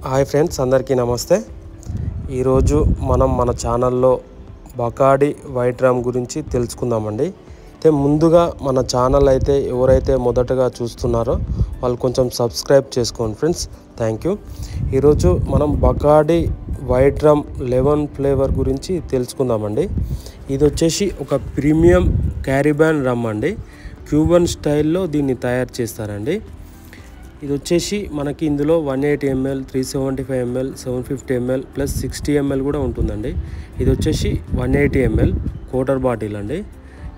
Hi friends, అందరికీ నమస్తే. ఈరోజు మనం మన ఛానల్లో బకాడి వైట్ రామ్ గురించి తెలుసుకుందామండి. అయితే ముందుగా మన ఛానల్ అయితే ఎవరైతే మొదటగా చూస్తున్నారో వాళ్ళు కొంచెం సబ్స్క్రైబ్ చేసుకోండి ఫ్రెండ్స్. Thank you. ఈరోజు మనం బకాడి వైట్ రామ్ 11 ఫ్లేవర్ గురించి తెలుసుకుందామండి. ఇది వచ్చేసి ఒక ప్రీమియం క్యారిబాన్ రమ్ అండి. క్యూబన్ స్టైల్లో దీన్ని తయారు చేస్తారండి. ఇది వచ్చేసి మనకి ఇందులో 180 ml, 375 ml, 750 ml plus 60 ml కూడా ఉంటుందండి. ఇది వచ్చేసి 180 ml క్వార్టర్ బాటిల్ అండి.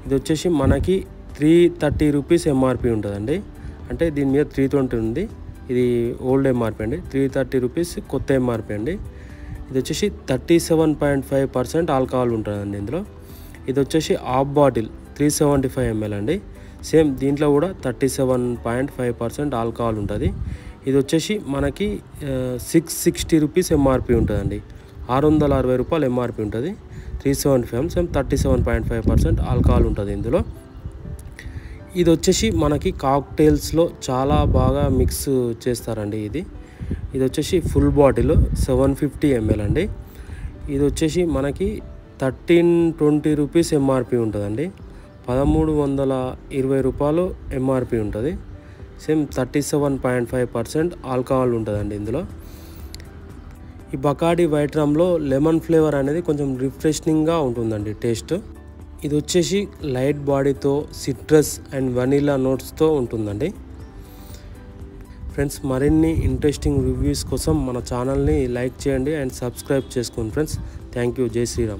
ఇది వచ్చేసి మనకి 330 రూపీస్ ఎంఆర్పి ఉంటుందండి. అంటే దీని మీద 320 ఉంది. ఇది ఓల్డ్ ఎంఆర్పి అండి. 330 రూపీస్ కొత్త ఎంఆర్పి అండి. ఇది వచ్చేసి 37.5% ఆల్కహాల్ ఉంటుందండి ఇందులో. ఇది వచ్చేసి హాఫ్ బాటిల్ 375 ml అండి. సేమ్ దీంట్లో కూడా 37.5% ఆల్కహాల్ ఉంటుంది. ఇది వచ్చేసి మనకి 660 రూపీస్ ఎంఆర్పి ఉంటుందండి. 660 రూపాయలు ఎంఆర్పి ఉంటుంది. 375 సేమ్ 37.5% ఆల్కహాల్ ఉంటుంది ఇందులో. ఇది వచ్చేసి మనకి కాక్టైల్స్లో చాలా బాగా మిక్స్ చేస్తారండి. ఇది వచ్చేసి ఫుల్ బాటిల్ 750 ml అండి. ఇది వచ్చేసి మనకి 1320 రూపీస్ ఎంఆర్పి ఉంటుందండి. 1320 రూపాయలు ఎంఆర్పి ఉంటుంది. సేమ్ 37.5% ఆల్కహాల్ ఉంటుందండి ఇందులో. ఈ బకాడి వైట్ రామ్లో లెమన్ ఫ్లేవర్ అనేది కొంచెం రిఫ్రెషింగ్గా ఉంటుందండి టేస్ట్. ఇది వచ్చేసి లైట్ బాడీతో సిట్రస్ అండ్ వనీలా నోట్స్తో ఉంటుందండి. ఫ్రెండ్స్, మరిన్ని ఇంట్రెస్టింగ్ రివ్యూస్ కోసం మన ఛానల్ని లైక్ చేయండి అండ్ సబ్స్క్రైబ్ చేసుకోండి ఫ్రెండ్స్. Thank you. జై శ్రీరామ్.